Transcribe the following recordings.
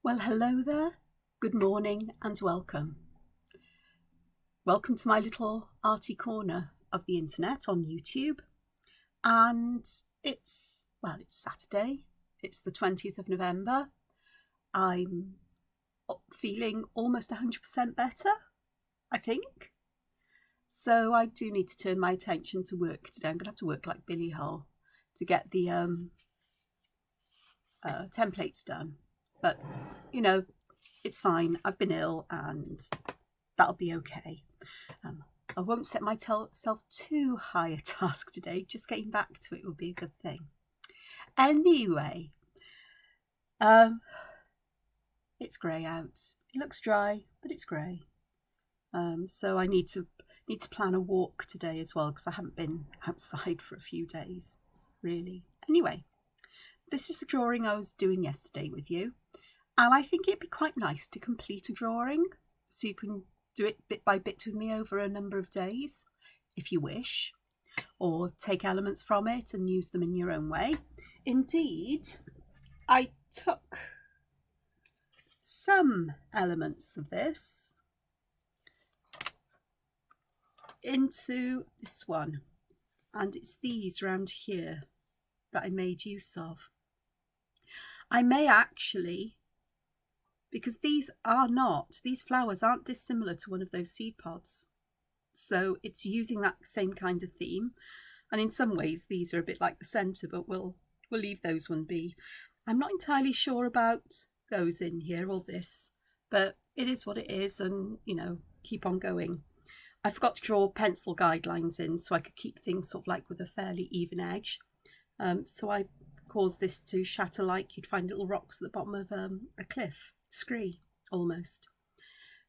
Well, hello there, good morning and welcome. Welcome to my little arty corner of the internet on YouTube. And it's Saturday, it's the 20th of November. I'm feeling almost 100% better, I think. So I do need to turn my attention to work today. I'm going to have to work like Billy Hull to get the templates done. But, you know, it's fine. I've been ill and that'll be okay. I won't set myself too high a task today. Just getting back to it will be a good thing. Anyway, it's grey out. It looks dry, but it's grey. So I need to plan a walk today as well because I haven't been outside for a few days, really. Anyway, this is the drawing I was doing yesterday with you. And I think it'd be quite nice to complete a drawing so you can do it bit by bit with me over a number of days, if you wish, or take elements from it and use them in your own way. Indeed, I took some elements of this into this one, and it's these around here that I made use of. I may actually, because these flowers aren't dissimilar to one of those seed pods. So it's using that same kind of theme. And in some ways, these are a bit like the centre, but we'll leave those one be. I'm not entirely sure about those in here or this, but it is what it is, and, you know, keep on going. I forgot to draw pencil guidelines in so I could keep things sort of like with a fairly even edge. So I caused this to shatter like you'd find little rocks at the bottom of a cliff. Scree almost,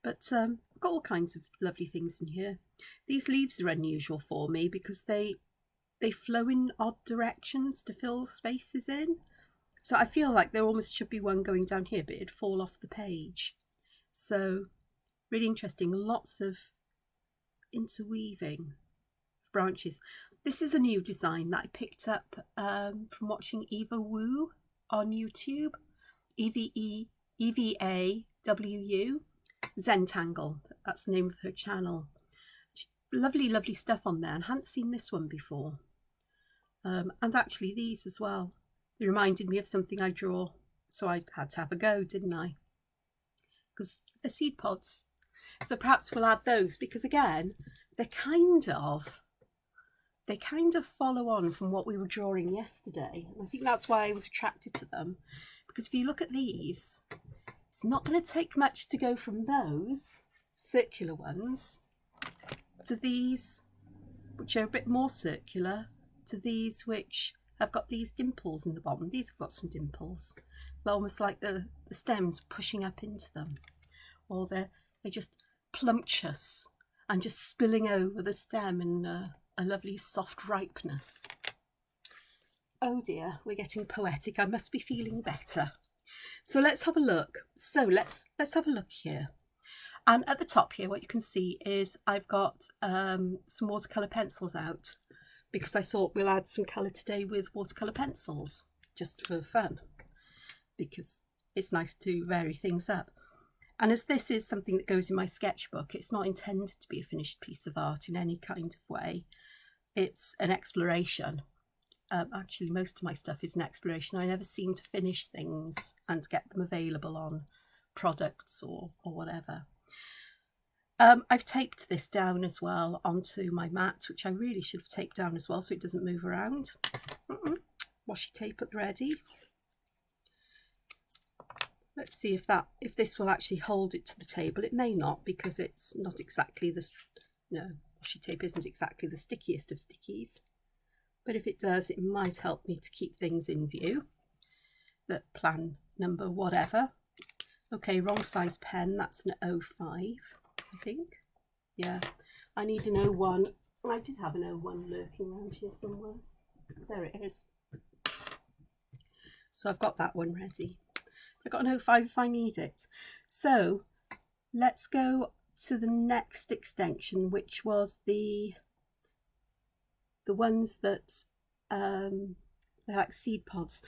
but I've got all kinds of lovely things in here. These leaves are unusual for me because they flow in odd directions to fill spaces in, so I feel like there almost should be one going down here but it'd fall off the page. So really interesting, lots of interweaving branches. This is a new design that I picked up from watching Eva Wu on YouTube. Eva Wu Zentangle, that's the name of her channel. Lovely stuff on there, and I hadn't seen this one before. And actually these as well. They reminded me of something I draw, so I had to have a go, didn't I? Because they're seed pods. So perhaps we'll add those, because again, they kind of follow on from what we were drawing yesterday. And I think that's why I was attracted to them. Because if you look at these, it's not going to take much to go from those circular ones to these, which are a bit more circular, to these which have got these dimples in the bottom. These have got some dimples, almost like the stems pushing up into them, or they're just plumptuous and just spilling over the stem in a lovely soft ripeness. Oh dear, we're getting poetic. I must be feeling better. So let's have a look. So let's have a look here. And at the top here, what you can see is I've got some watercolour pencils out, because I thought we'll add some colour today with watercolour pencils, just for fun, because it's nice to vary things up. And as this is something that goes in my sketchbook, it's not intended to be a finished piece of art in any kind of way. It's an exploration. Actually, most of my stuff is an exploration. I never seem to finish things and get them available on products or whatever. I've taped this down as well onto my mat, which I really should have taped down as well so it doesn't move around. Washi tape at the ready. Let's see if this will actually hold it to the table. It may not, because it's not exactly the, washi tape isn't exactly the stickiest of stickies. But if it does, it might help me to keep things in view. The plan number whatever. Okay, wrong size pen. That's an 05, I think. Yeah, I need an 01. I did have an 01 lurking around here somewhere. There it is. So I've got that one ready. I've got an 05 if I need it. So let's go to the next extension, which was the ones that they're like seed pods.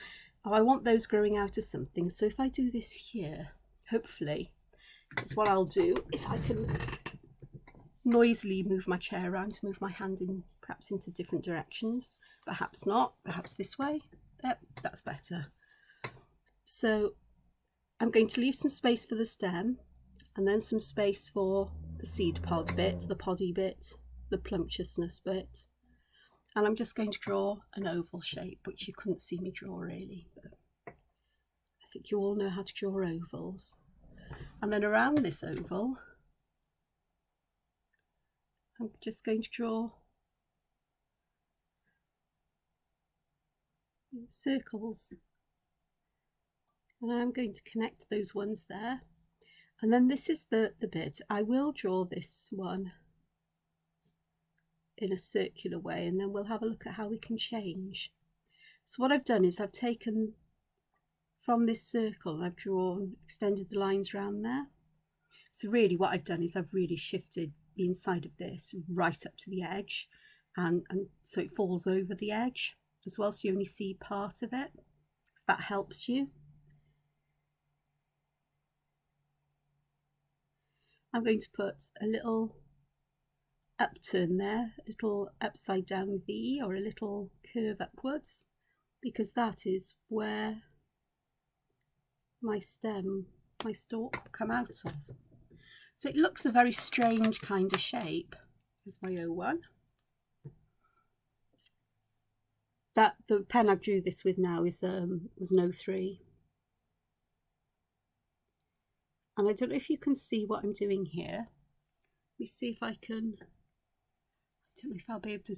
Oh, I want those growing out of something. So if I do this here, hopefully. Because what I'll do is I can noisily move my chair around, move my hand in perhaps into different directions, perhaps not, perhaps this way. Yep, that's better. So I'm going to leave some space for the stem and then some space for the seed pod bit, the poddy bit, the plumptiousness bit. And I'm just going to draw an oval shape, which you couldn't see me draw really, but I think you all know how to draw ovals. And then around this oval, I'm just going to draw circles. And I'm going to connect those ones there. And then this is the bit. I will draw this one in a circular way, and then we'll have a look at how we can change. So what I've done is I've taken from this circle and I've drawn, extended the lines around there. So really what I've done is I've really shifted the inside of this right up to the edge, and so it falls over the edge as well, so you only see part of it, if that helps you. I'm going to put a little upturn there, a little upside down V or a little curve upwards, because that is where my stem, my stalk will come out of. So it looks a very strange kind of shape. Here's my O1. That the pen I drew this with now is was an O3. And I don't know if you can see what I'm doing here. Let me see if I can. I don't know if I'll be able to.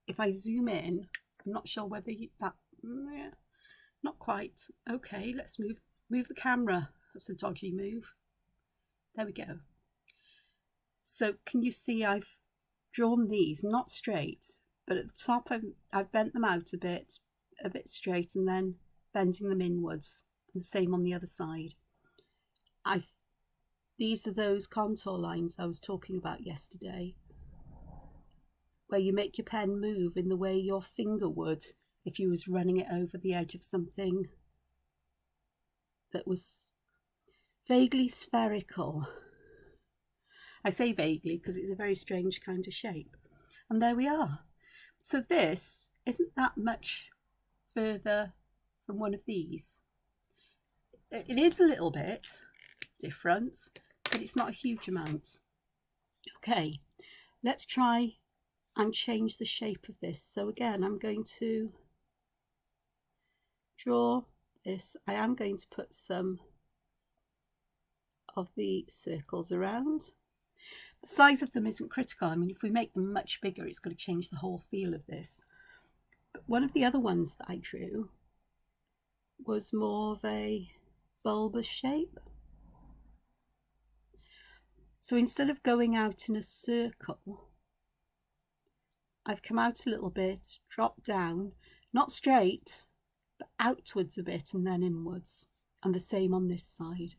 If I zoom in, I'm not sure whether that. Yeah, not quite. Okay, let's move the camera. That's a dodgy move. There we go. So can you see I've drawn these not straight, but at the top I've bent them out a bit straight, and then bending them inwards. And the same on the other side. These are those contour lines I was talking about yesterday, where you make your pen move in the way your finger would if you was running it over the edge of something that was vaguely spherical. I say vaguely because it's a very strange kind of shape. And there we are. So this isn't that much further from one of these. It is a little bit different, but it's not a huge amount. Okay, let's try and change the shape of this. So again, I'm going to draw this. I am going to put some of the circles around. The size of them isn't critical. I mean, if we make them much bigger, it's going to change the whole feel of this. But one of the other ones that I drew was more of a bulbous shape. So instead of going out in a circle, I've come out a little bit, dropped down, not straight, but outwards a bit and then inwards. And the same on this side.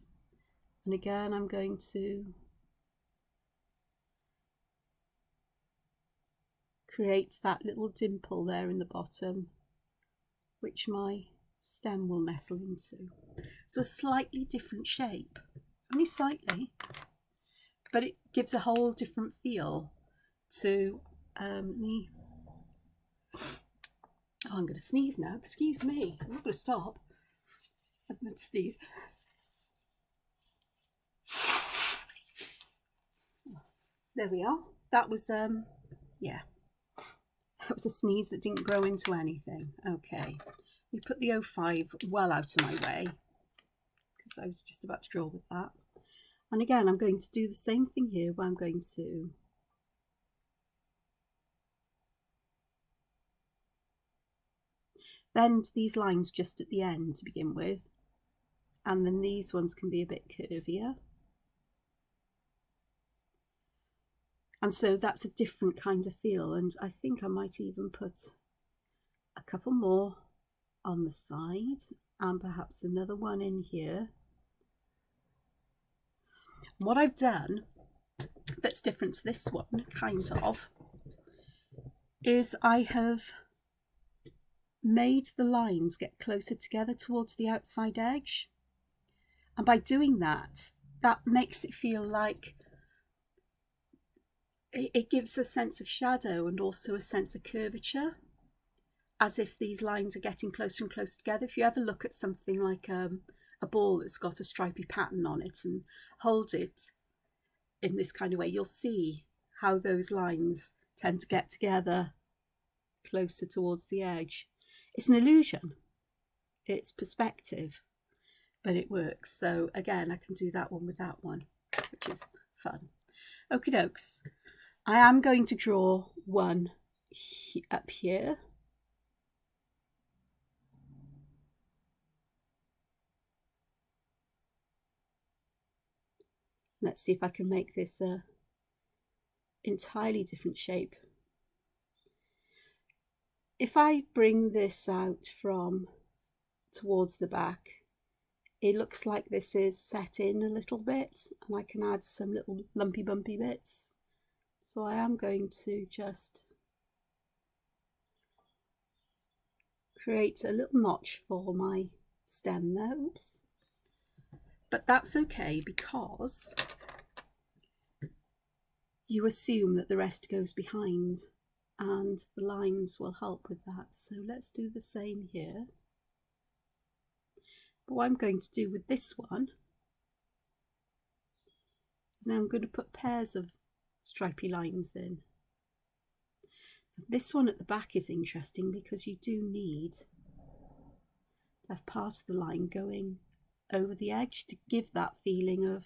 And again, I'm going to create that little dimple there in the bottom, which my stem will nestle into. So a slightly different shape, only slightly, but it gives a whole different feel to me. Oh, I'm going to sneeze now. Excuse me. I'm not going to stop. I'm going to sneeze. There we are. That was yeah. That was a sneeze that didn't grow into anything. Okay. We put the 05 well out of my way because I was just about to draw with that. And again, I'm going to do the same thing here, where I'm going to bend these lines just at the end to begin with, and then these ones can be a bit curvier. And so that's a different kind of feel, and I think I might even put a couple more on the side and perhaps another one in here. What I've done that's different to this one, kind of, is I have made the lines get closer together towards the outside edge. And by doing that, that makes it feel like it gives a sense of shadow and also a sense of curvature, as if these lines are getting closer and closer together. If you ever look at something like a ball that's got a stripy pattern on it and hold it in this kind of way, you'll see how those lines tend to get together closer towards the edge. It's an illusion, it's perspective, but it works. So again, I can do that one with that one, which is fun. Okie dokes. I am going to draw one up here. Let's see if I can make this a entirely different shape. If I bring this out from towards the back, it looks like this is set in a little bit, and I can add some little lumpy bumpy bits. So I am going to just create a little notch for my stem there. Oops. But that's okay, because you assume that the rest goes behind, and the lines will help with that. So let's do the same here. But what I'm going to do with this one is now I'm going to put pairs of stripy lines in. This one at the back is interesting because you do need to have part of the line going over the edge to give that feeling of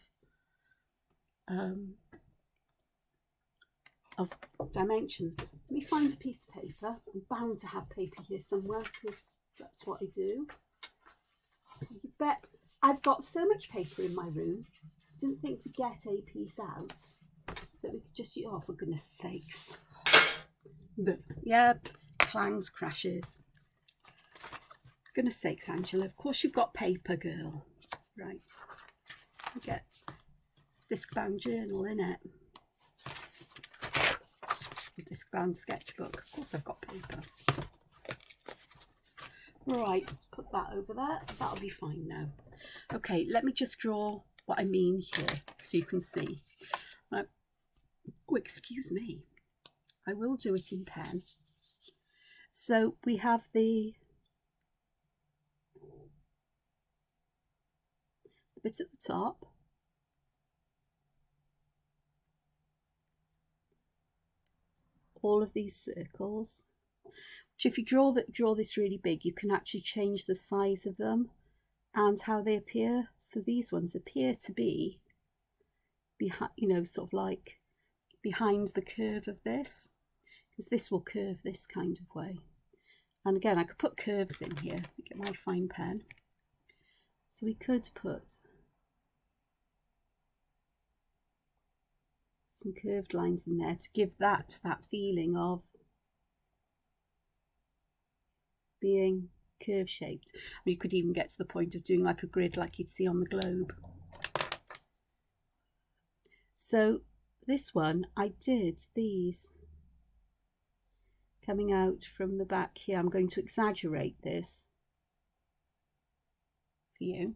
dimension. Let me find a piece of paper. I'm bound to have paper here somewhere because that's what I do. You bet I've got so much paper in my room. I didn't think to get a piece out that we could just use. Oh, for goodness sakes. Yeah, clangs, crashes. For goodness sakes, Angela, of course you've got paper, girl. Right, I get disc-bound journal in it. Disc-bound sketchbook. Of course I've got paper. Right, let's put that over there. That'll be fine now. Okay, let me just draw what I mean here so you can see. Oh, excuse me. I will do it in pen. So we have the bit at the top. All of these circles, which if you draw this really big, you can actually change the size of them and how they appear. So these ones appear to be behind, you know, sort of like behind the curve of this, because this will curve this kind of way. And again, I could put curves in here. Let me get my fine pen. So we could put some curved lines in there to give that feeling of being curve shaped. You could even get to the point of doing like a grid like you'd see on the globe. So this one, I did these coming out from the back here. I'm going to exaggerate this for you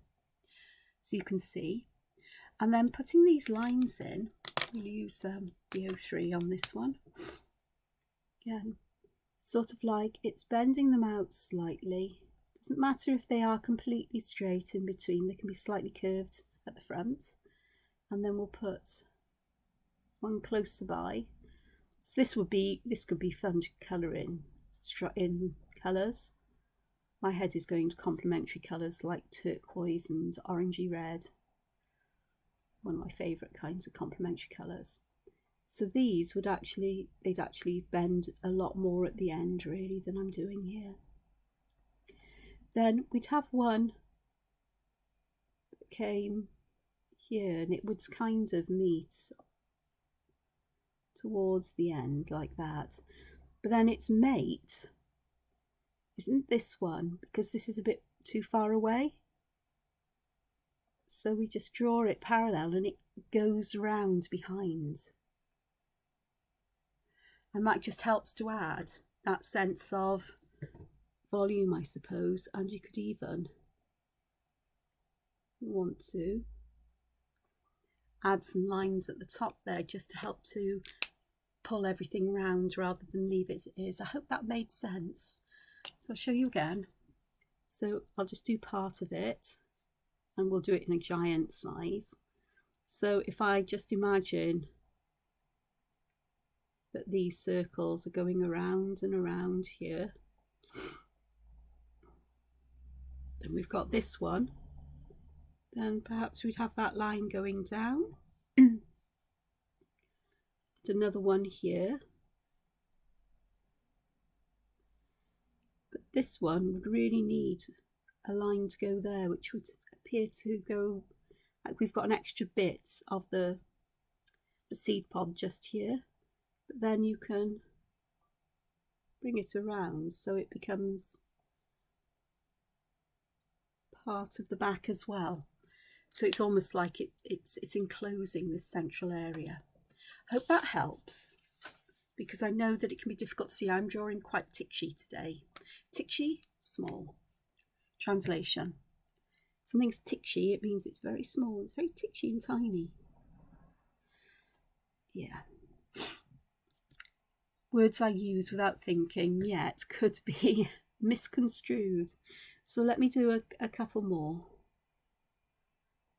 so you can see. And then putting these lines in, we'll use the 03 on this one. Again, sort of like it's bending them out slightly. Doesn't matter if they are completely straight in between, they can be slightly curved at the front. And then we'll put one closer by. So this could be fun to colour in colours. My head is going to complementary colours like turquoise and orangey red. One of my favourite kinds of complementary colours. So these would actually, they'd actually bend a lot more at the end really than I'm doing here. Then we'd have one that came here and it would kind of meet towards the end like that. But then its mate isn't this one, because this is a bit too far away. So we just draw it parallel and it goes round behind. And that just helps to add that sense of volume, I suppose. And you could even, we want to add some lines at the top there just to help to pull everything round rather than leave it as it is. I hope that made sense. So I'll show you again. So I'll just do part of it and we'll do it in a giant size. So if I just imagine that these circles are going around and around here, then we've got this one, then perhaps we'd have that line going down. Another one here, but this one would really need a line to go there, which would appear to go like we've got an extra bit of the seed pod just here, but then you can bring it around so it becomes part of the back as well. So it's almost like it's enclosing this central area. I hope that helps, because I know that it can be difficult to see. I'm drawing quite titchy today. Titchy, small. Translation. Something's titchy, it means it's very small. It's very titchy and tiny. Yeah. Words I use without thinking yet could be misconstrued. So let me do a couple more.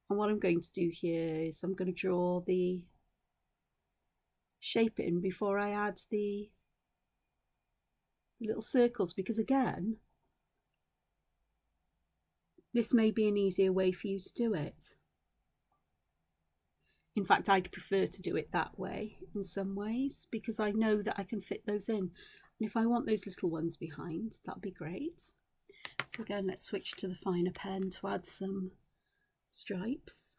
And what I'm going to do here is I'm going to draw the shape in before I add the little circles, because again, this may be an easier way for you to do it. In fact, I'd prefer to do it that way in some ways, because I know that I can fit those in. And if I want those little ones behind, that'll be great. So again, let's switch to the finer pen to add some stripes.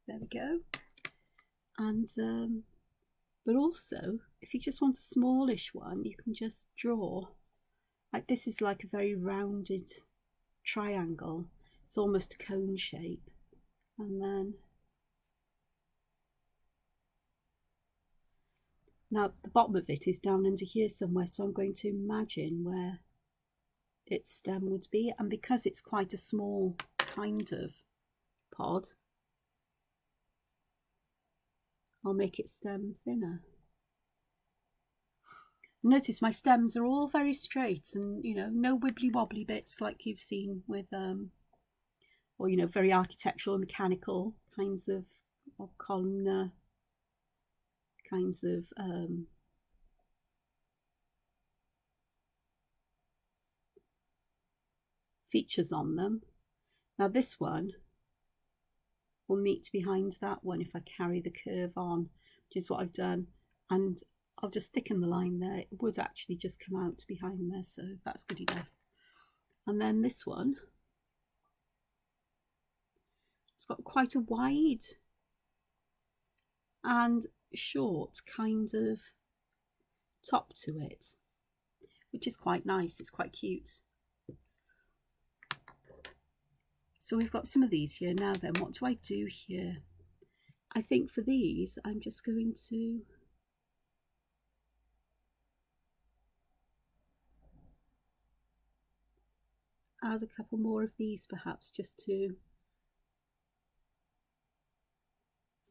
There we go. And but also, if you just want a smallish one, you can just draw like this. Is like a very rounded triangle. It's almost a cone shape, and then now the bottom of it is down under here somewhere, so I'm going to imagine where its stem would be, and because it's quite a small kind of pod, I'll make its stem thinner. Notice my stems are all very straight, and you know, no wibbly wobbly bits like you've seen with or you know, very architectural and mechanical kinds of, or columnar kinds of features on them. Now this one will meet behind that one if I carry the curve on, which is what I've done, and I'll just thicken the line there. It would actually just come out behind there, so that's good enough. And then this one, it's got quite a wide and short kind of top to it, which is quite nice. It's quite cute. So we've got some of these here. Now then, what do I do here? I think for these, I'm just going to add a couple more of these, perhaps, just to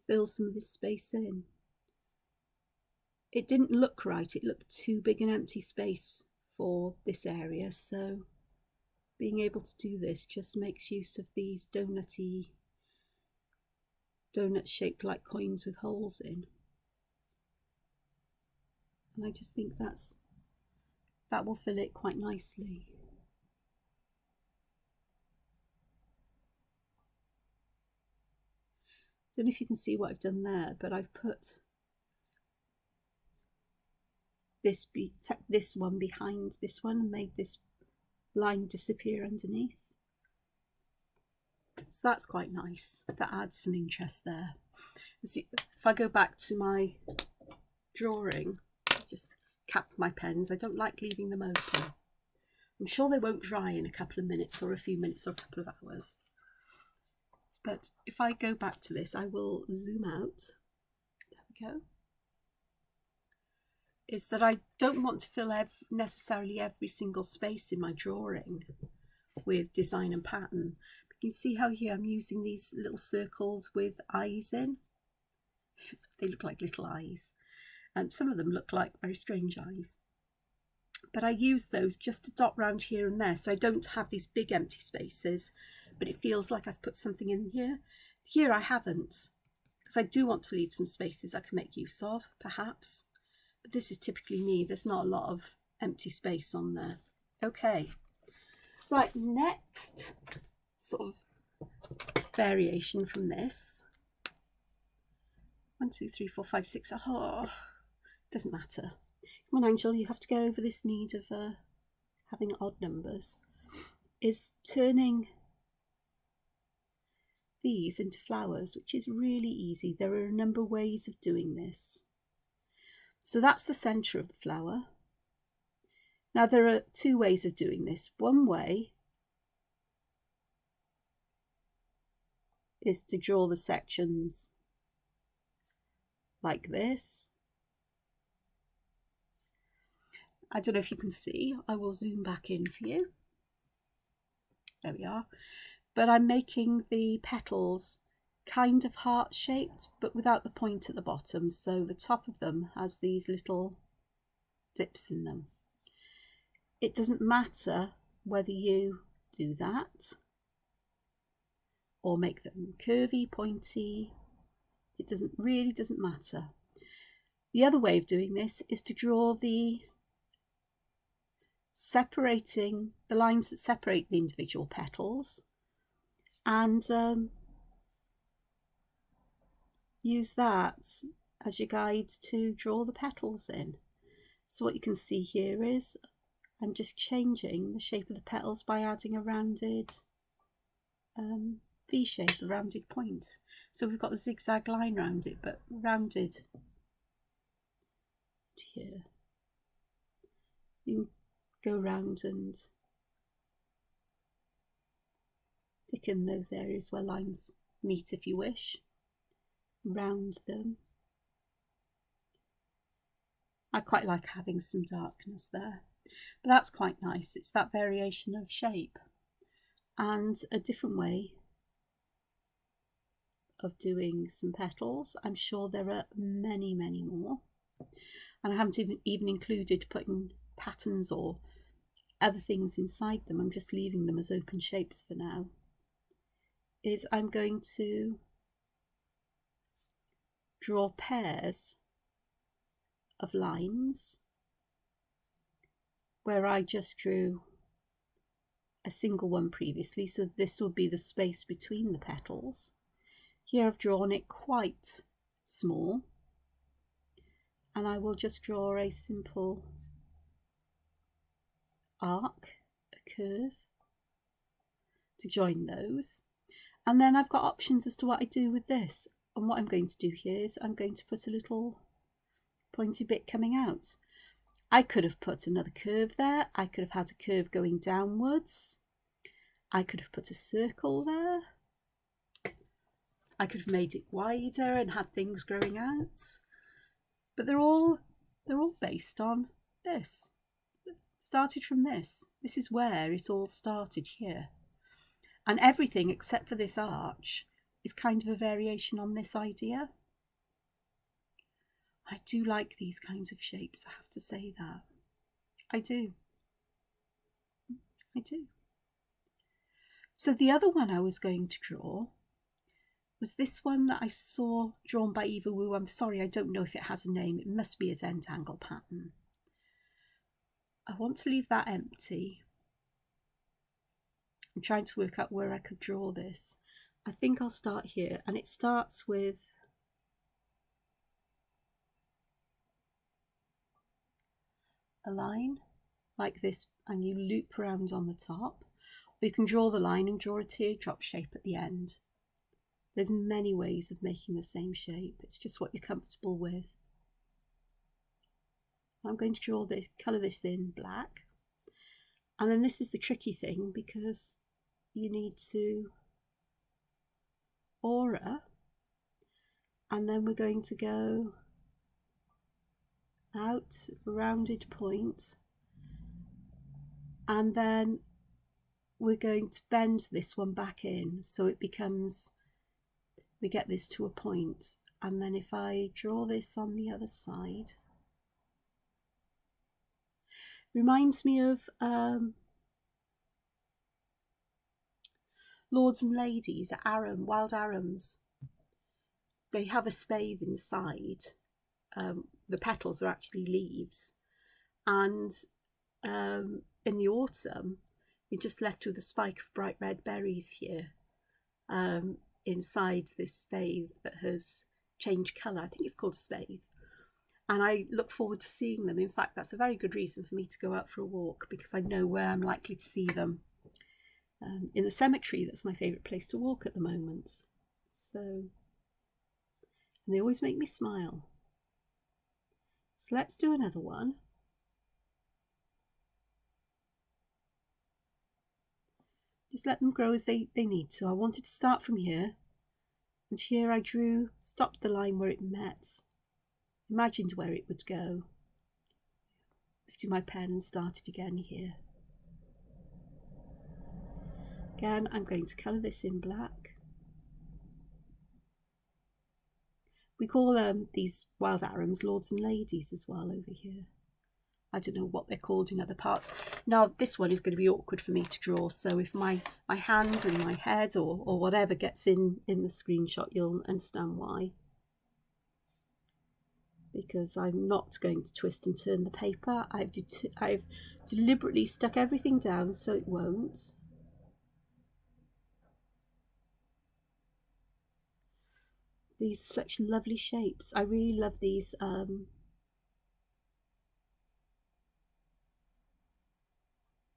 fill some of this space in. It didn't look right. It looked too big an empty space for this area, so being able to do this just makes use of these donut shaped like coins with holes in, and I just think that will fill it quite nicely. I don't know if you can see what I've done there, but I've put this one behind this one and made this line disappear underneath. So that's quite nice. That adds some interest there. See, if I go back to my drawing, just cap my pens. I don't like leaving them open. I'm sure they won't dry in a couple of minutes or a few minutes or a couple of hours. But if I go back to this, I will zoom out go. Is that I don't want to fill necessarily every single space in my drawing with design and pattern. You can see how here I'm using these little circles with eyes in. They look like little eyes, and some of them look like very strange eyes. But I use those just to dot round here and there, so I don't have these big empty spaces, but it feels like I've put something in here. Here I haven't, because I do want to leave some spaces I can make use of, perhaps. But this is typically me. There's not a lot of empty space on there. Okay. Right, next sort of variation from this. 1, 2, 3, 4, 5, 6. Oh, doesn't matter. Come on, Angel, you have to get over this need of having odd numbers. Is turning these into flowers, which is really easy. There are a number of ways of doing this. So that's the centre of the flower. Now there are 2 ways of doing this. One way is to draw the sections like this. I don't know if you can see. I will zoom back in for you. There we are. But I'm making the petals kind of heart-shaped, but without the point at the bottom. So the top of them has these little dips in them. It doesn't matter whether you do that or make them curvy, pointy. It really doesn't matter. The other way of doing this is to draw the lines that separate the individual petals, and use that as your guide to draw the petals in. So what you can see here is I'm just changing the shape of the petals by adding a rounded V shape, a rounded point. So we've got a zigzag line round it, but rounded here. You can go round and thicken those areas where lines meet if you wish. Round them. I quite like having some darkness there, but that's quite nice. It's that variation of shape. And a different way of doing some petals. I'm sure there are many, many more. And I haven't even included putting patterns or other things inside them. I'm just leaving them as open shapes for now. Is I'm going to draw pairs of lines where I just drew a single one previously, so this will be the space between the petals. Here I've drawn it quite small, and I will just draw a simple arc, a curve, to join those. And then I've got options as to what I do with this. And what I'm going to do here is I'm going to put a little pointy bit coming out. I could have put another curve there. I could have had a curve going downwards. I could have put a circle there. I could have made it wider and had things growing out. But they're all based on this. Started from this. This is where it all started here. And everything except for this arch is kind of a variation on this idea. I do like these kinds of shapes, I have to say that. I do. I do. So the other one I was going to draw was this one that I saw drawn by Eva Wu. I'm sorry, I don't know if it has a name. It must be a Zentangle pattern. I want to leave that empty. I'm trying to work out where I could draw this. I think I'll start here, and it starts with a line like this, and you loop around on the top. Or you can draw the line and draw a teardrop shape at the end. There's many ways of making the same shape. It's just what you're comfortable with. I'm going to draw this, colour this in black. And then this is the tricky thing, because you need to aura, and then we're going to go out, rounded point, and then we're going to bend this one back in so it becomes, we get this to a point, and then if I draw this on the other side, reminds me of lords and ladies, wild arums. They have a spathe inside. The petals are actually leaves, and in the autumn you're just left with a spike of bright red berries here inside this spathe that has changed colour. I think it's called a spathe, and I look forward to seeing them. In fact, that's a very good reason for me to go out for a walk, because I know where I'm likely to see them. In the cemetery, that's my favourite place to walk at the moment. So, and they always make me smile. So let's do another one. Just let them grow as they need to. I wanted to start from here, and here I drew, stopped the line where it met, imagined where it would go, lifted my pen and started again here. Again, I'm going to colour this in black. We call these wild arums lords and ladies as well over here. I don't know what they're called in other parts. Now, this one is going to be awkward for me to draw, so if my hands and my head or whatever gets in the screenshot, you'll understand why. Because I'm not going to twist and turn the paper. I've deliberately stuck everything down so it won't. These are such lovely shapes. I really love these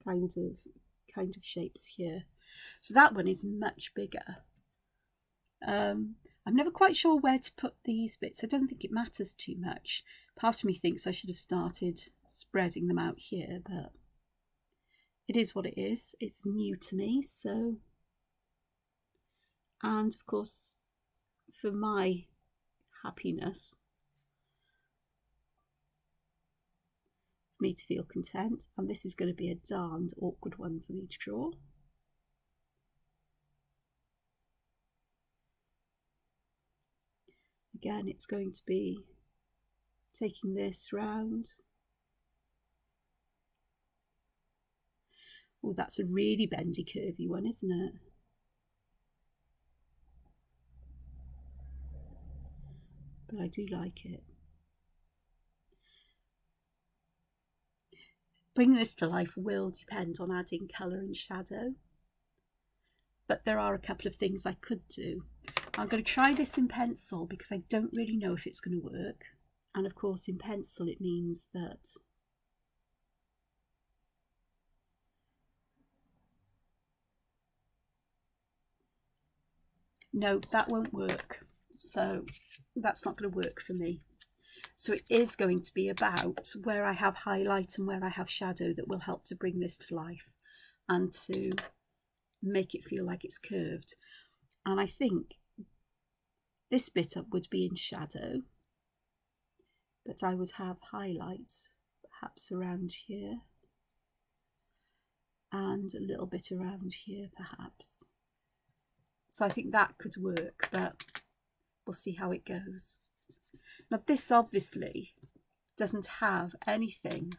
kind of shapes here. So that one is much bigger. I'm never quite sure where to put these bits. I don't think it matters too much. Part of me thinks I should have started spreading them out here, but it is what it is. It's new to me, so. And of course, for my happiness, for me to feel content, and this is going to be a darned awkward one for me to draw. Again, it's going to be taking this round. Oh, that's a really bendy, curvy one, isn't it? But I do like it. Bringing this to life will depend on adding colour and shadow, but there are a couple of things I could do. I'm going to try this in pencil because I don't really know if it's going to work, and of course in pencil it means that no, that won't work. So that's not going to work for me. So it is going to be about where I have highlight and where I have shadow that will help to bring this to life and to make it feel like it's curved. And I think this bit up would be in shadow, but I would have highlights perhaps around here and a little bit around here perhaps. So I think that could work, but we'll see how it goes. Now this obviously doesn't have anything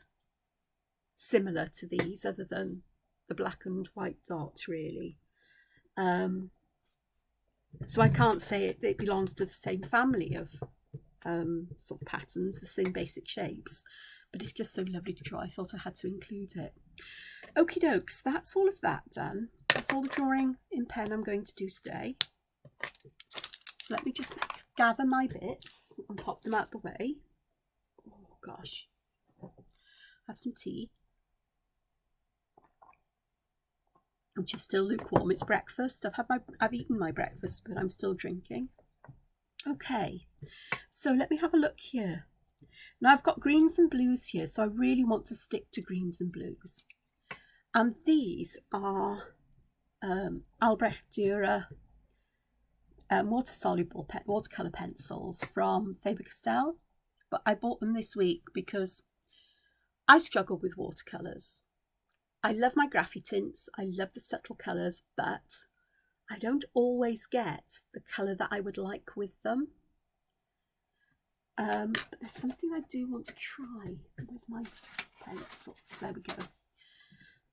similar to these other than the black and white dot really. So I can't say it belongs to the same family of sort of patterns, the same basic shapes, but it's just so lovely to draw. I thought I had to include it. Okie dokes, that's all of that done. That's all the drawing in pen I'm going to do today. So let me just gather my bits and pop them out the way. Oh gosh, have some tea, which is still lukewarm. It's breakfast. I've eaten my breakfast, but I'm still drinking. Okay, so let me have a look here. Now I've got greens and blues here, so I really want to stick to greens and blues. And these are Albrecht Dürer water-soluble watercolour pencils from Faber-Castell. but I bought them this week because I struggle with watercolours. I love my graphite tints, I love the subtle colours, but I don't always get the colour that I would like with them. But there's something I do want to try. Where's my pencils? There we go.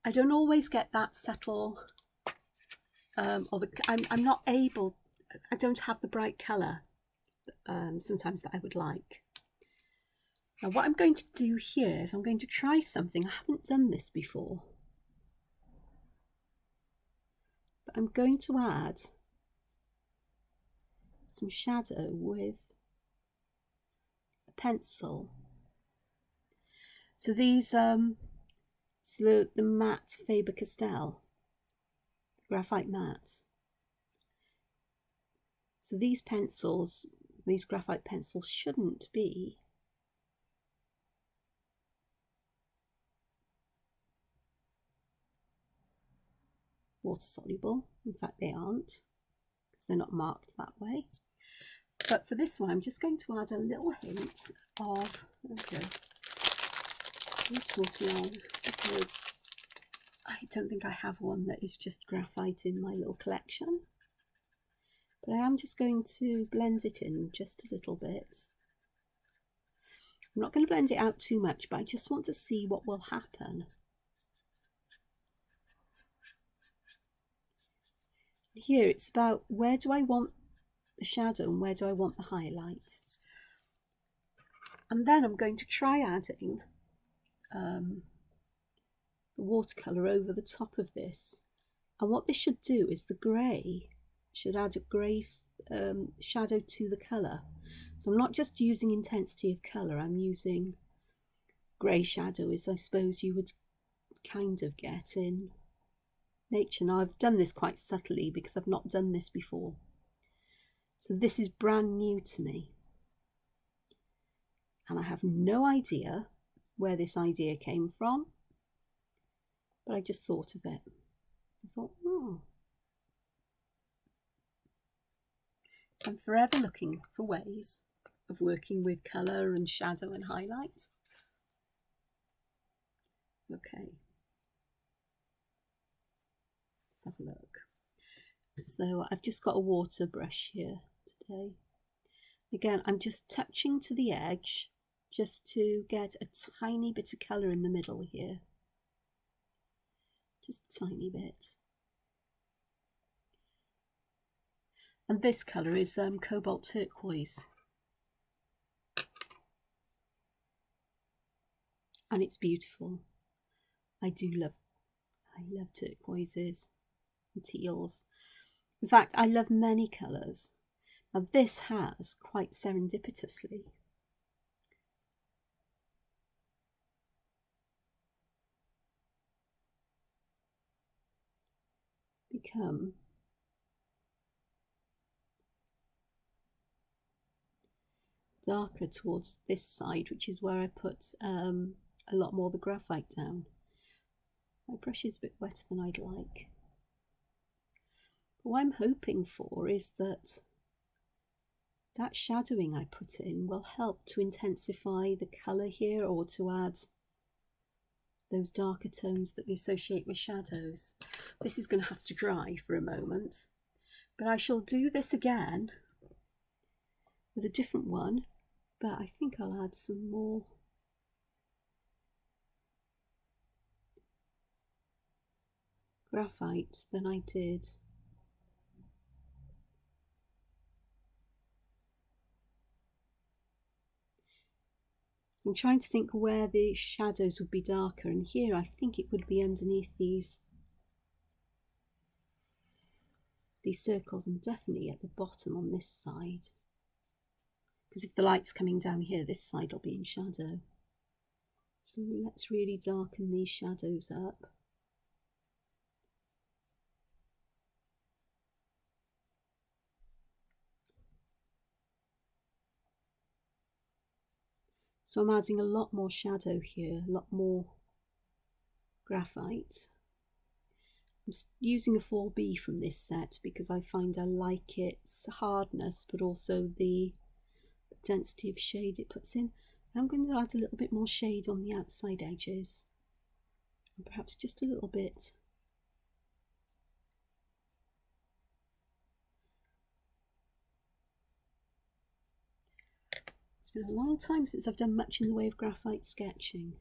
I don't always get that subtle, I'm not able, I don't have the bright colour sometimes that I would like. Now what I'm going to do here is I'm going to try something. I haven't done this before. But I'm going to add some shadow with a pencil. So these, the matte Faber-Castell, graphite matte. So these pencils, these graphite pencils shouldn't be water soluble. In fact, they aren't, because they're not marked that way. But for this one, I'm just going to add a little hint of, okay, because I don't think I have one that is just graphite in my little collection. But I am just going to blend it in just a little bit. I'm not going to blend it out too much, but I just want to see what will happen. Here it's about where do I want the shadow and where do I want the highlights. And then I'm going to try adding the watercolour over the top of this. And what this should do is the grey should add a grey shadow to the colour. So I'm not just using intensity of colour, I'm using grey shadow, as I suppose you would kind of get in nature. Now I've done this quite subtly because I've not done this before. So this is brand new to me. And I have no idea where this idea came from, but I just thought of it. I thought, oh. I'm forever looking for ways of working with colour and shadow and highlights. Okay. Let's have a look. So I've just got a water brush here today. Again, I'm just touching to the edge just to get a tiny bit of colour in the middle here. Just a tiny bit. And this colour is Cobalt Turquoise. And it's beautiful. I love turquoises and teals. In fact, I love many colours. Now this has, quite serendipitously, become darker towards this side, which is where I put a lot more of the graphite down. My brush is a bit wetter than I'd like. But what I'm hoping for is that that shadowing I put in will help to intensify the colour here, or to add those darker tones that we associate with shadows. This is going to have to dry for a moment, but I shall do this again with a different one, but I think I'll add some more graphite than I did. So I'm trying to think where the shadows would be darker, and here I think it would be underneath these circles, and definitely at the bottom on this side, because if the light's coming down here, this side will be in shadow. So let's really darken these shadows up. So I'm adding a lot more shadow here, a lot more graphite. I'm using a 4B from this set because I find I like its hardness, but also the density of shade it puts in. I'm going to add a little bit more shade on the outside edges, and perhaps just a little bit It's been a long time since I've done much in the way of graphite sketching,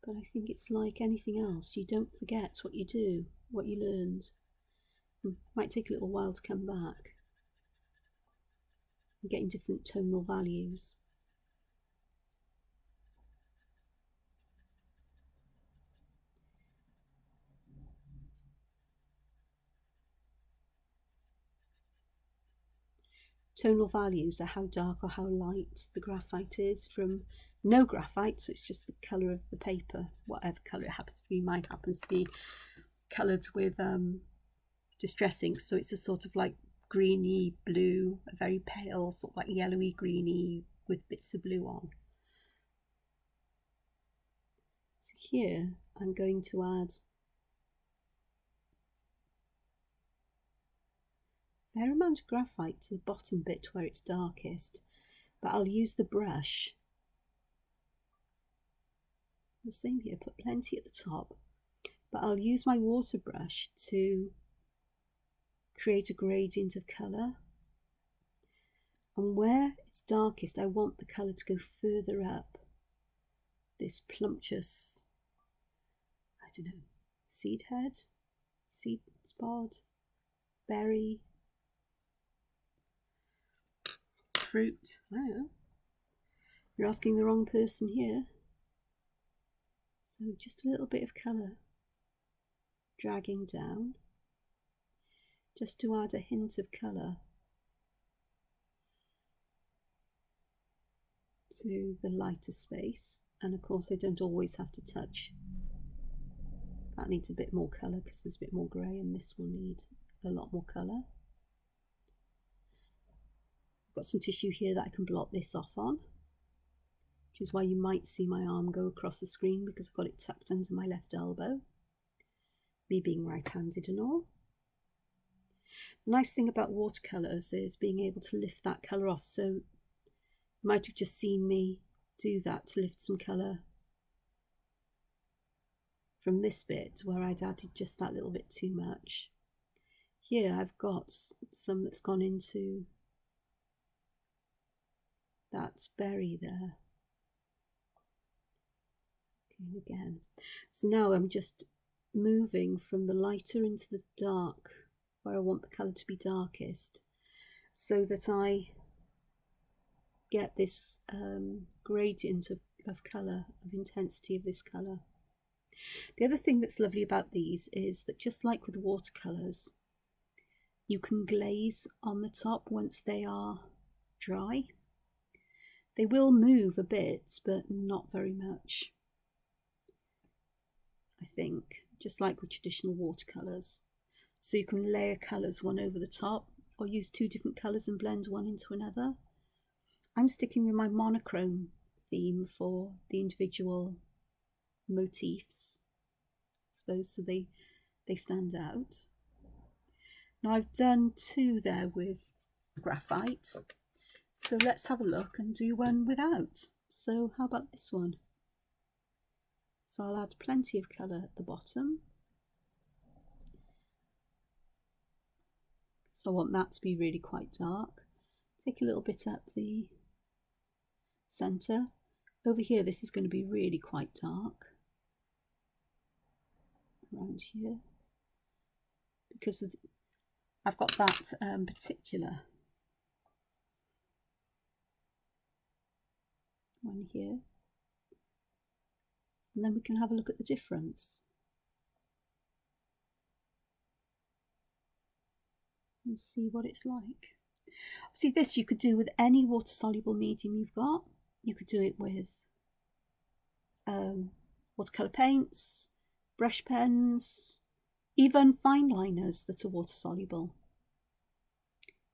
but I think it's like anything else, you don't forget what you do, what you learned. It might take a little while to come back. I'm getting different tonal values. Tonal values are how dark or how light the graphite is from no graphite, so it's just the colour of the paper, whatever colour it happens to be. Mine happens to be coloured with distress ink, so it's a sort of like greeny blue, a very pale, sort of like yellowy greeny with bits of blue on. So here I'm going to add a fair amount of graphite to the bottom bit where it's darkest, but I'll use the brush. The same here, put plenty at the top, but I'll use my water brush to create a gradient of colour. And where it's darkest, I want the colour to go further up. This plumptuous, I don't know, seed head, seed pod, berry, fruit. I don't know. You're asking the wrong person here. So just a little bit of colour dragging down, just to add a hint of colour to the lighter space. And of course I don't always have to touch. That needs a bit more colour because there's a bit more grey, and this will need a lot more colour. I've got some tissue here that I can blot this off on, which is why you might see my arm go across the screen, because I've got it tucked under my left elbow, me being right-handed and all. The nice thing about watercolours is being able to lift that colour off, so you might have just seen me do that to lift some colour from this bit where I'd added just that little bit too much. Here I've got some that's gone into that berry there. Okay, again. So now I'm just moving from the lighter into the dark, where I want the colour to be darkest, so that I get this gradient of colour, of intensity of this colour. The other thing that's lovely about these is that, just like with watercolours, you can glaze on the top once they are dry. They will move a bit, but not very much, I think, just like with traditional watercolours. So you can layer colours one over the top, or use two different colours and blend one into another. I'm sticking with my monochrome theme for the individual motifs, I suppose, so they stand out. Now I've done two there with graphite, so let's have a look and do one without. So how about this one? So I'll add plenty of colour at the bottom. So I want that to be really quite dark. Take a little bit up the centre. Over here this is going to be really quite dark. Around here. Because of I've got that particular one here. And then we can have a look at the difference. And see what it's like. See, this you could do with any water-soluble medium you've got. You could do it with watercolour paints, brush pens, even fine liners that are water-soluble.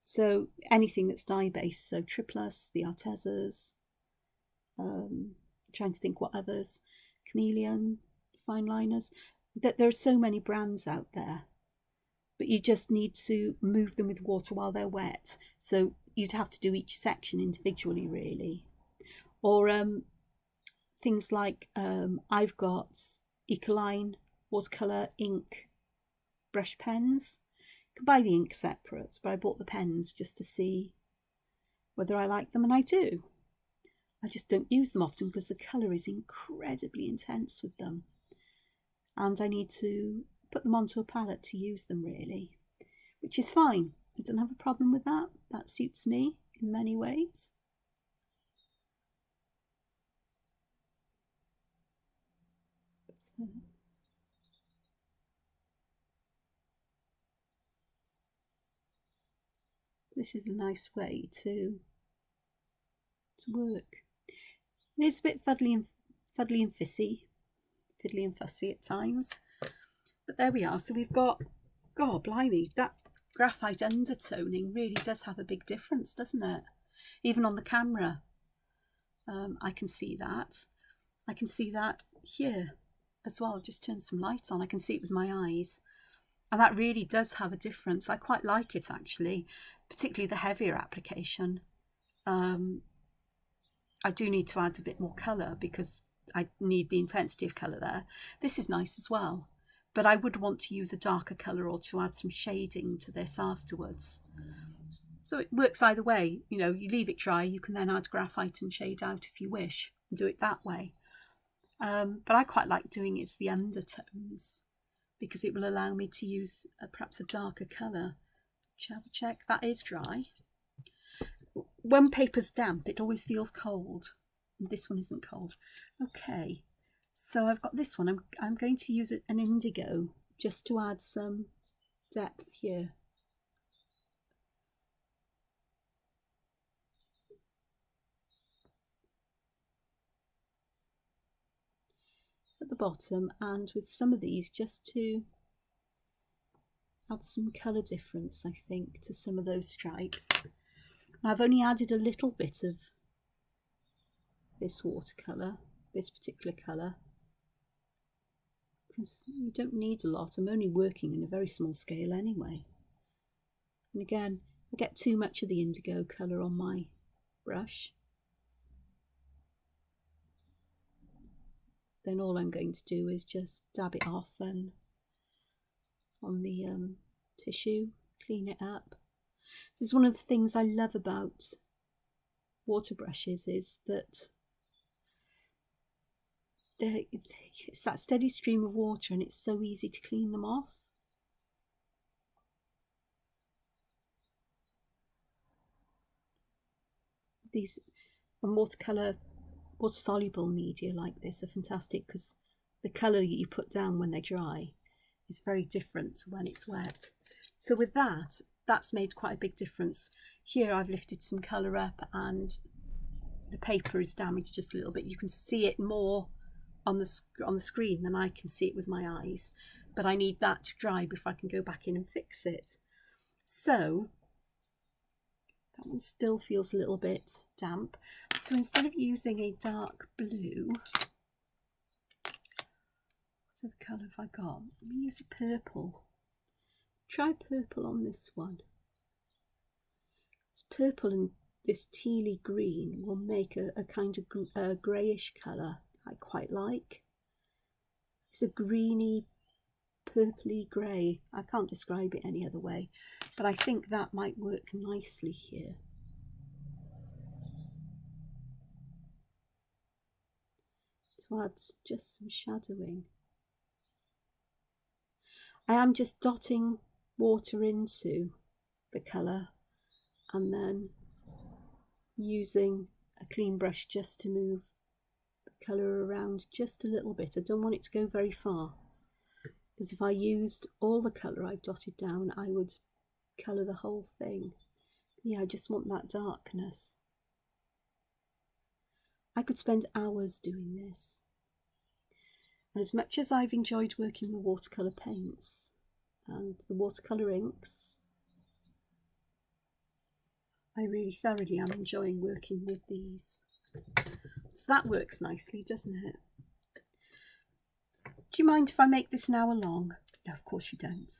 So anything that's dye-based, so Triplus, the Artezas, trying to think what others, Chameleon, fine liners. That there are so many brands out there. But you just need to move them with water while they're wet. So you'd have to do each section individually, really. Or things like I've got Ecoline watercolour ink brush pens. You can buy the ink separate, but I bought the pens just to see whether I like them, and I do. I just don't use them often because the colour is incredibly intense with them, and I need to put them onto a palette to use them really, which is fine. I don't have a problem with that. That suits me in many ways. This is a nice way to work. It is a bit fiddly and fiddly and fussy at times, but there we are. So we've got, God blimey, that graphite undertoning really does have a big difference, doesn't it? Even on the camera, I can see that. I can see that here as well. Just turn some light on. I can see it with my eyes, and that really does have a difference. I quite like it actually, particularly the heavier application. I do need to add a bit more colour because I need the intensity of colour there. This is nice as well, but I would want to use a darker colour or to add some shading to this afterwards. So it works either way. You know, you leave it dry, you can then add graphite and shade out if you wish, and do it that way. But I quite like doing it's the undertones because it will allow me to use perhaps a darker colour. Shall we check? That is dry. When paper's damp, it always feels cold. This one isn't cold. Okay, so I've got this one. I'm going to use an indigo just to add some depth here. At the bottom, and with some of these just to add some colour difference, I think, to some of those stripes. I've only added a little bit of this watercolour, this particular colour, because you don't need a lot. I'm only working in a very small scale anyway. And again, I get too much of the indigo colour on my brush, then all I'm going to do is just dab it off and on the tissue, clean it up. This is one of the things I love about water brushes, is that it's that steady stream of water and it's so easy to clean them off. These water soluble media like this are fantastic because the colour that you put down when they dry is very different to when it's wet. So with that, that's made quite a big difference. Here I've lifted some colour up and the paper is damaged just a little bit. You can see it more on the screen than I can see it with my eyes, but I need that to dry before I can go back in and fix it. So that one still feels a little bit damp. So instead of using a dark blue, what other colour have I got? Let me use a purple. Try purple on this one. It's purple and this tealy green will make a kind of greyish colour I quite like. It's a greeny, purpley grey. I can't describe it any other way, but I think that might work nicely here. To add just some shadowing. I am just dotting water into the colour and then using a clean brush just to move the colour around just a little bit. I don't want it to go very far, because if I used all the colour I've dotted down, I would colour the whole thing. Yeah, I just want that darkness. I could spend hours doing this. And as much as I've enjoyed working with watercolour paints and the watercolour inks, I really thoroughly am enjoying working with these. So that works nicely, doesn't it? Do you mind if I make this an hour long? No, of course you don't.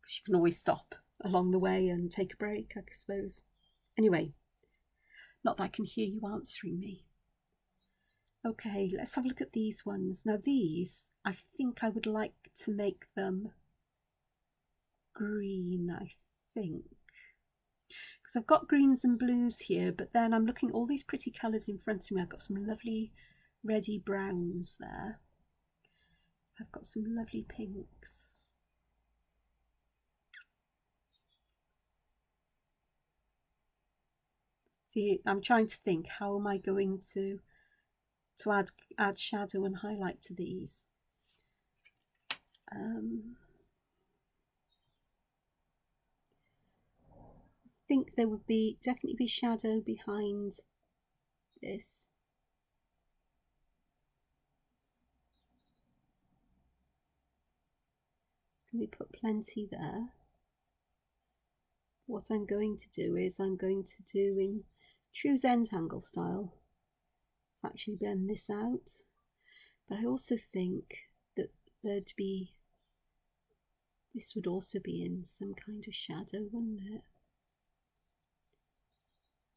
Because you can always stop along the way and take a break, I suppose. Anyway, Not that I can hear you answering me. Okay, let's have a look at these ones. Now these, I think I would like to make them green, I think. Because I've got greens and blues here, but then I'm looking at all these pretty colours in front of me. I've got some lovely reddy browns there. I've got some lovely pinks. See, I'm trying to think, how am I going to add shadow and highlight to these? I think there would definitely be shadow behind this. We put plenty there. What I'm going to do is I'm going to do in true Zentangle style. Let's actually blend this out. But I also think that this would also be in some kind of shadow, wouldn't it?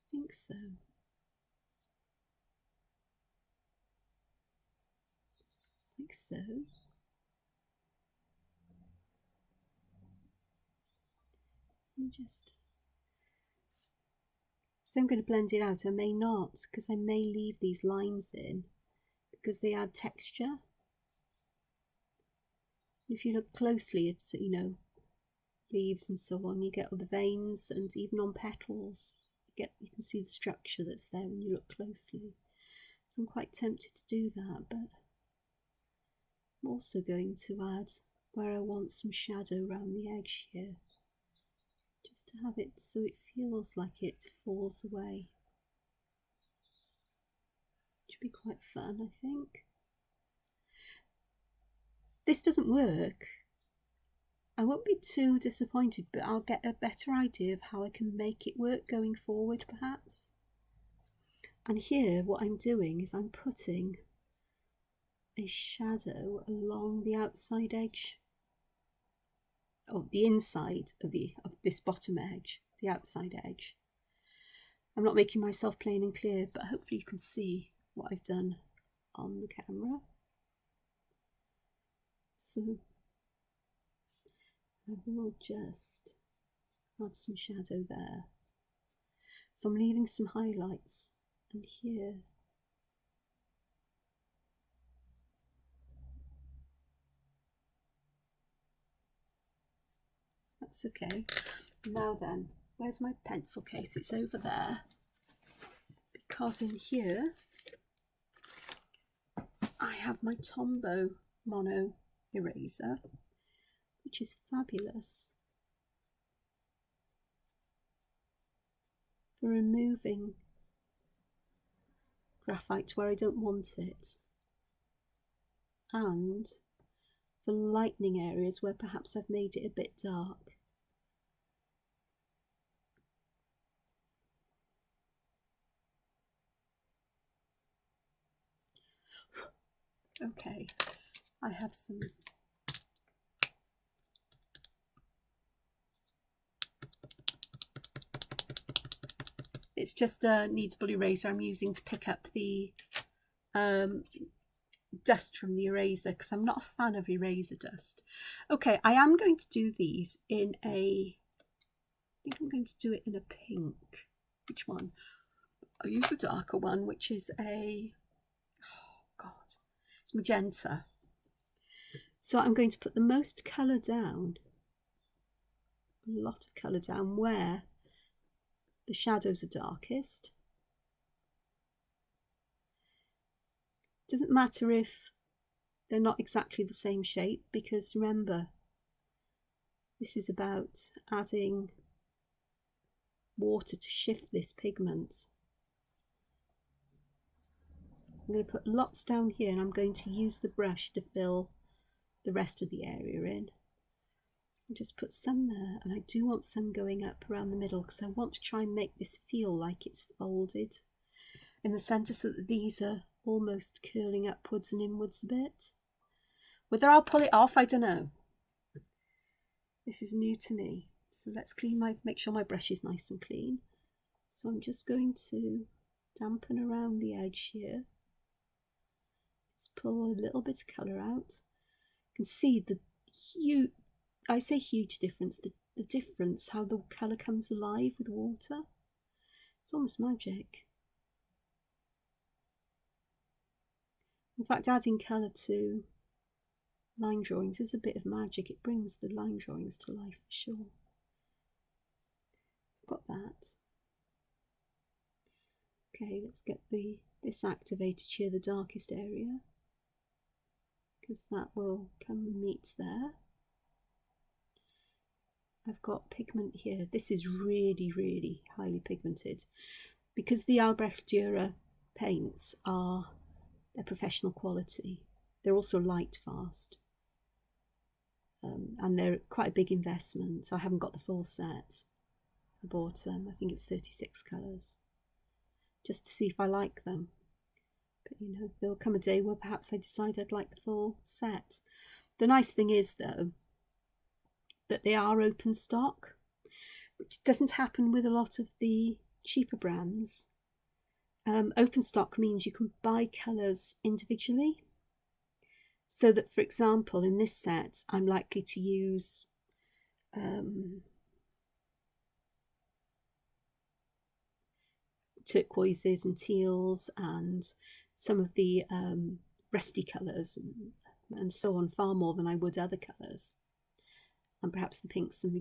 I think so. I think so. So I'm going to blend it out. I may not, because I may leave these lines in because they add texture. If you look closely, it's, you know, leaves and so on, you get all the veins, and even on petals you can see the structure that's there when you look closely. So I'm quite tempted to do that, but I'm also going to add where I want some shadow around the edge here, just to have it so it feels like it falls away. Should be quite fun, I think. This doesn't work, I won't be too disappointed, but I'll get a better idea of how I can make it work going forward, perhaps. And here what I'm doing is I'm putting a shadow along the outside edge, the inside of this bottom edge, the outside edge. I'm not making myself plain and clear, but hopefully you can see what I've done on the camera. So I will just add some shadow there. So I'm leaving some highlights, and here that's okay. Now then, where's my pencil case? It's over there, because in here I have my Tombow mono eraser, which is fabulous for removing graphite where I don't want it, and for lightening areas where perhaps I've made it a bit dark. Okay, I have some it's just a kneadable eraser I'm using to pick up the dust from the eraser, because I'm not a fan of eraser dust. Okay, I am going to do these in I think I'm going to do it in a pink. Which one? I'll use the darker one, which is it's magenta. So I'm going to put the most colour down, a lot of colour down where the shadows are darkest. Doesn't matter if they're not exactly the same shape, because remember, this is about adding water to shift this pigment. I'm going to put lots down here, and I'm going to use the brush to fill the rest of the area in. And just put some there, and I do want some going up around the middle, because I want to try and make this feel like it's folded in the centre, so that these are almost curling upwards and inwards a bit. Whether I'll pull it off, I don't know. This is new to me. So let's make sure my brush is nice and clean. So I'm just going to dampen around the edge here. Just pull a little bit of colour out. You can see the huge, I say huge difference, the difference, how the colour comes alive with water. It's almost magic. In fact, adding colour to line drawings is a bit of magic. It brings the line drawings to life for sure. Got that. Okay, let's get this activated here, the darkest area, because that will come and meet there. I've got pigment here. This is really, really highly pigmented because the Albrecht Dürer paints they're professional quality. They're also light fast, and they're quite a big investment. So I haven't got the full set. I bought I think it was 36 colours, just to see if I like them. But you know, there'll come a day where perhaps I decide I'd like the full set. The nice thing is though that they are open stock, which doesn't happen with a lot of the cheaper brands. Open stock means you can buy colours individually, so that, for example, in this set I'm likely to use turquoises and teals and some of the rusty colours and so on, far more than I would other colours, and perhaps the pinks and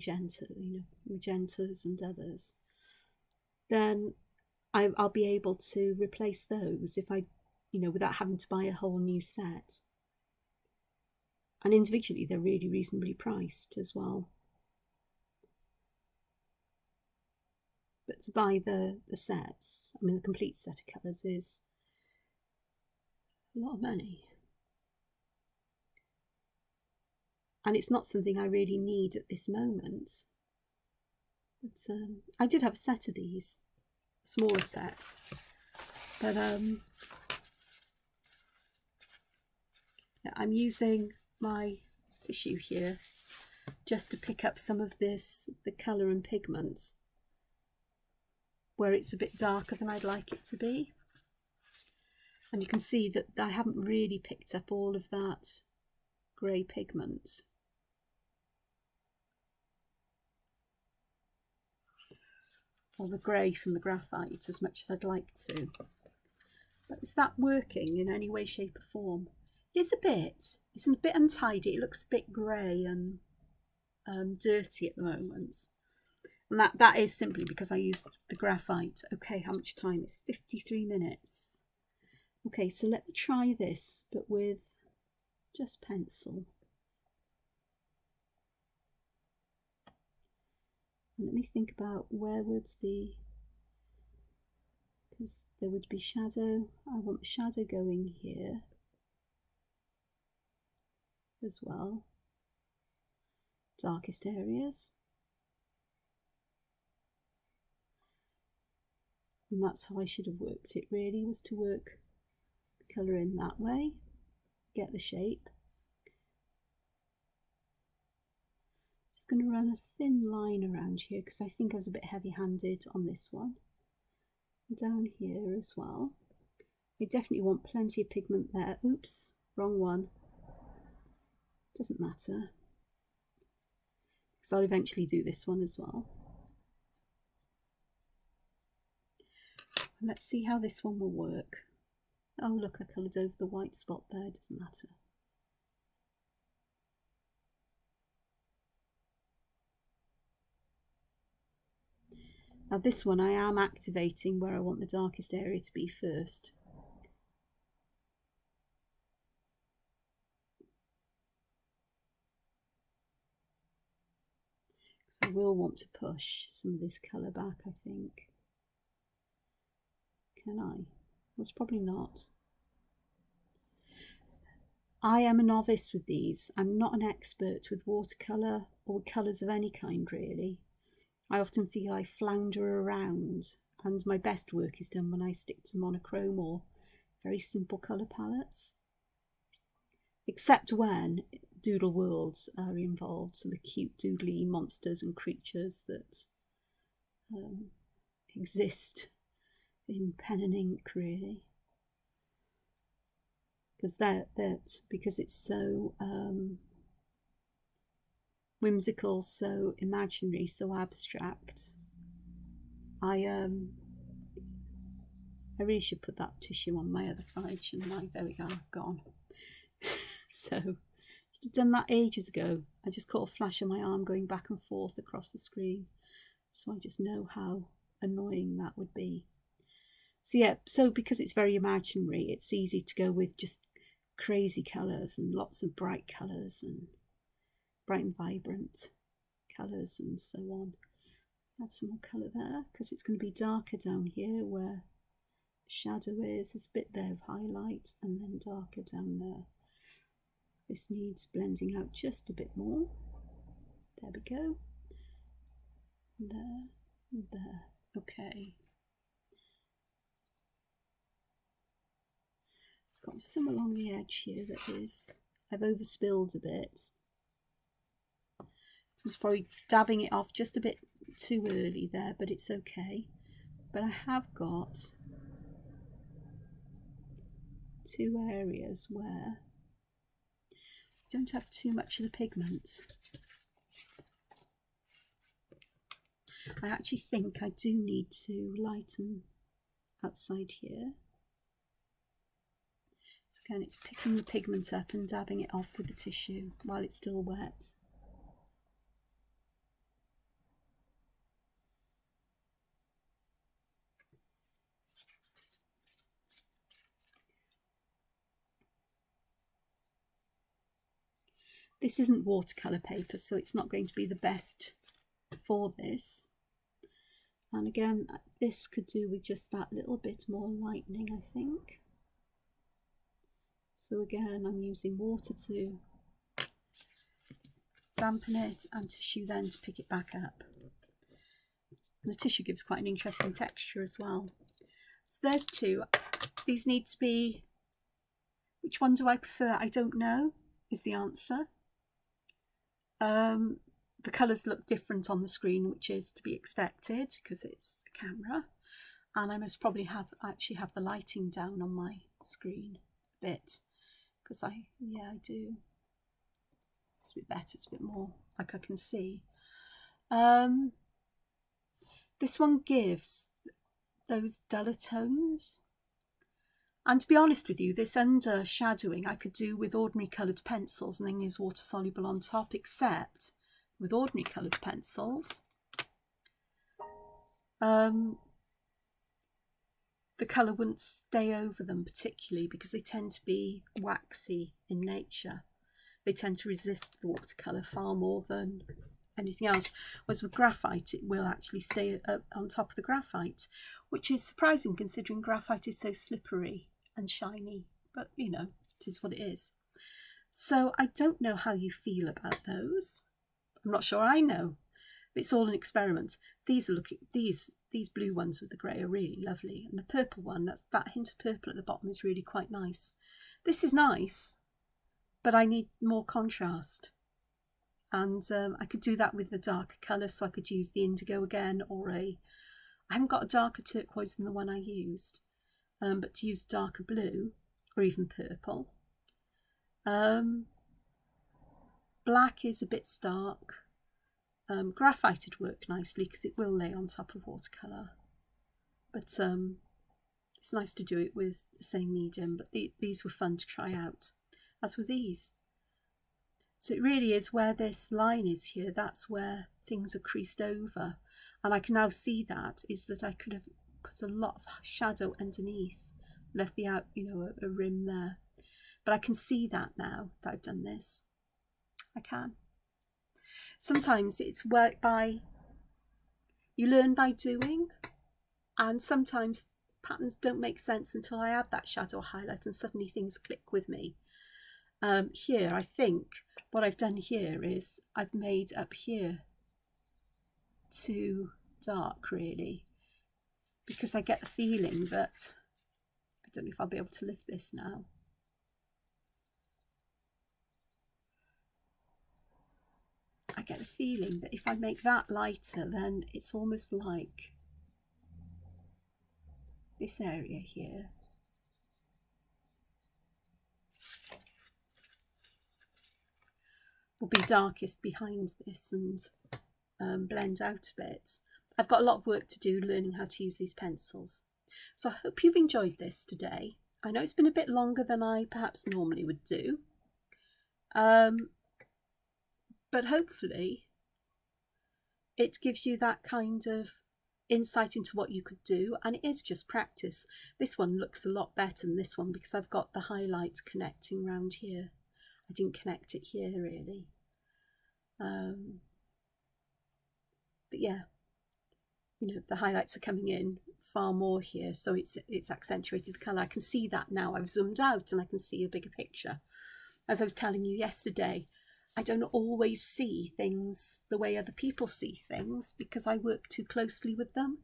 magentas and others. Then I'll be able to replace those if I, without having to buy a whole new set. And individually, they're really reasonably priced as well. But to buy the sets, the complete set of colours is a lot of money. And it's not something I really need at this moment. But I did have a set of these, smaller sets. But I'm using my tissue here just to pick up some of the colour and pigment where it's a bit darker than I'd like it to be. And you can see that I haven't really picked up all of that grey pigment. Or the grey from the graphite as much as I'd like to. But is that working in any way, shape or form? It is a bit. It's a bit untidy. It looks a bit grey and dirty at the moment. And that is simply because I used the graphite. Okay, how much time? It's 53 minutes. Okay, so let me try this, but with just pencil. And let me think about where would because there would be shadow. I want the shadow going here as well. Darkest areas. And that's how I should have worked it really, was to work the colour in that way, get the shape. Just going to run a thin line around here because I think I was a bit heavy-handed on this one. Down here as well. I definitely want plenty of pigment there. Oops, wrong one. Doesn't matter, because I'll eventually do this one as well. Let's see how this one will work. Oh look, I coloured over the white spot there, doesn't matter. Now this one I am activating where I want the darkest area to be first. Because I will want to push some of this colour back, I think. Can I? Well, probably not. I am a novice with these. I'm not an expert with watercolour or colours of any kind really. I often feel I flounder around, and my best work is done when I stick to monochrome or very simple colour palettes. Except when doodle worlds are involved, so the cute doodly monsters and creatures that exist in pen and ink, really, because because it's so whimsical, so imaginary, so abstract. I really should put that tissue on my other side, shouldn't I? There we go, gone. So, should have done that ages ago. I just caught a flash of my arm going back and forth across the screen. So I just know how annoying that would be. So yeah, so because it's very imaginary, it's easy to go with just crazy colours and lots of bright colours and bright and vibrant colours and so on. Add some more colour there because it's going to be darker down here where shadow is. There's a bit there of highlight and then darker down there. This needs blending out just a bit more. There we go. There, there. Okay. I've got some along the edge here that is, I've overspilled a bit. I was probably dabbing it off just a bit too early there, but it's okay. But I have got two areas where I don't have too much of the pigment. I actually think I do need to lighten outside here. So again, it's picking the pigment up and dabbing it off with the tissue while it's still wet. This isn't watercolour paper, so it's not going to be the best for this. And again, this could do with just that little bit more lightening, I think. So again, I'm using water to dampen it and tissue then to pick it back up. And the tissue gives quite an interesting texture as well. So there's two. These need to be, which one do I prefer? I don't know, is the answer. The colours look different on the screen, which is to be expected because it's a camera, and I must probably actually have the lighting down on my screen a bit because I do. It's a bit better, it's a bit more like I can see. This one gives those duller tones, and to be honest with you, this under shadowing I could do with ordinary coloured pencils and then use water soluble on top, except with ordinary coloured pencils the colour wouldn't stay over them particularly because they tend to be waxy in nature. They tend to resist the watercolour far more than anything else, whereas with graphite it will actually stay on top of the graphite, which is surprising considering graphite is so slippery and shiny, but you know, it is what it is. So I don't know how you feel about those. I'm not sure I know. It's all an experiment. These are these blue ones with the grey are really lovely, and the purple one, that hint of purple at the bottom is really quite nice. This is nice, but I need more contrast, and I could do that with the darker colour, so I could use the indigo again, or I haven't got a darker turquoise than the one I used, but to use darker blue or even purple. Black is a bit stark. Graphite would work nicely because it will lay on top of watercolour, but it's nice to do it with the same medium. But these were fun to try out, as with these. So it really is where this line is here, that's where things are creased over, and I can now see that is that I could have put a lot of shadow underneath, left the out, you know, a rim there, but I can see that now that I've done this. I can. Sometimes it's work you learn by doing, and sometimes patterns don't make sense until I add that shadow highlight and suddenly things click with me. Here I think what I've done here is I've made up here too dark really, because I get the feeling that, I don't know if I'll be able to lift this now. I get the feeling that if I make that lighter, then it's almost like this area here. Will be darkest behind this and blend out a bit. I've got a lot of work to do learning how to use these pencils. So I hope you've enjoyed this today. I know it's been a bit longer than I perhaps normally would do. But hopefully it gives you that kind of insight into what you could do, and it is just practice. This one looks a lot better than this one because I've got the highlights connecting around here. I didn't connect it here really. But yeah, you know, the highlights are coming in far more here, so it's accentuated the colour. I can see that now. I've zoomed out and I can see a bigger picture. As I was telling you yesterday, I don't always see things the way other people see things because I work too closely with them,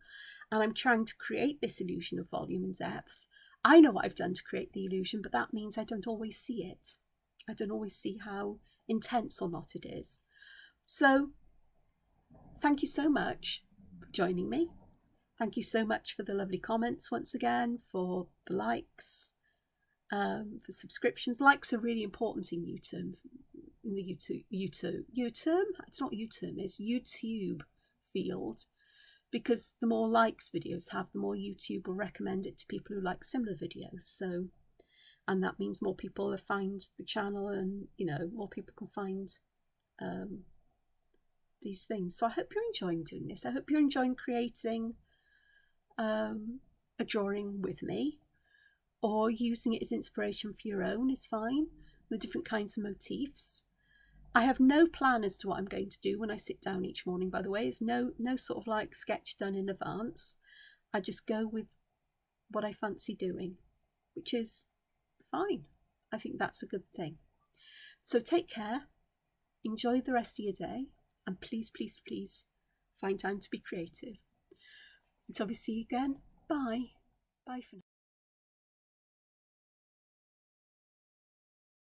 and I'm trying to create this illusion of volume and depth. I know what I've done to create the illusion, but that means I don't always see it. I don't always see how intense or not it is. So thank you so much for joining me. Thank you so much for the lovely comments once again, for the likes, for subscriptions. Likes are really important in U-term, in the YouTube field, because the more likes videos have, the more YouTube will recommend it to people who like similar videos. So, and that means more people will find the channel, and you know, more people can find these things. So I hope you're enjoying doing this. I hope you're enjoying creating a drawing with me, or using it as inspiration for your own is fine. The different kinds of motifs. I have no plan as to what I'm going to do when I sit down each morning, by the way. There's no sort of like sketch done in advance. I just go with what I fancy doing, which is fine. I think that's a good thing. So take care, enjoy the rest of your day, and please, please, please find time to be creative. Until we see you again, bye. Bye for now.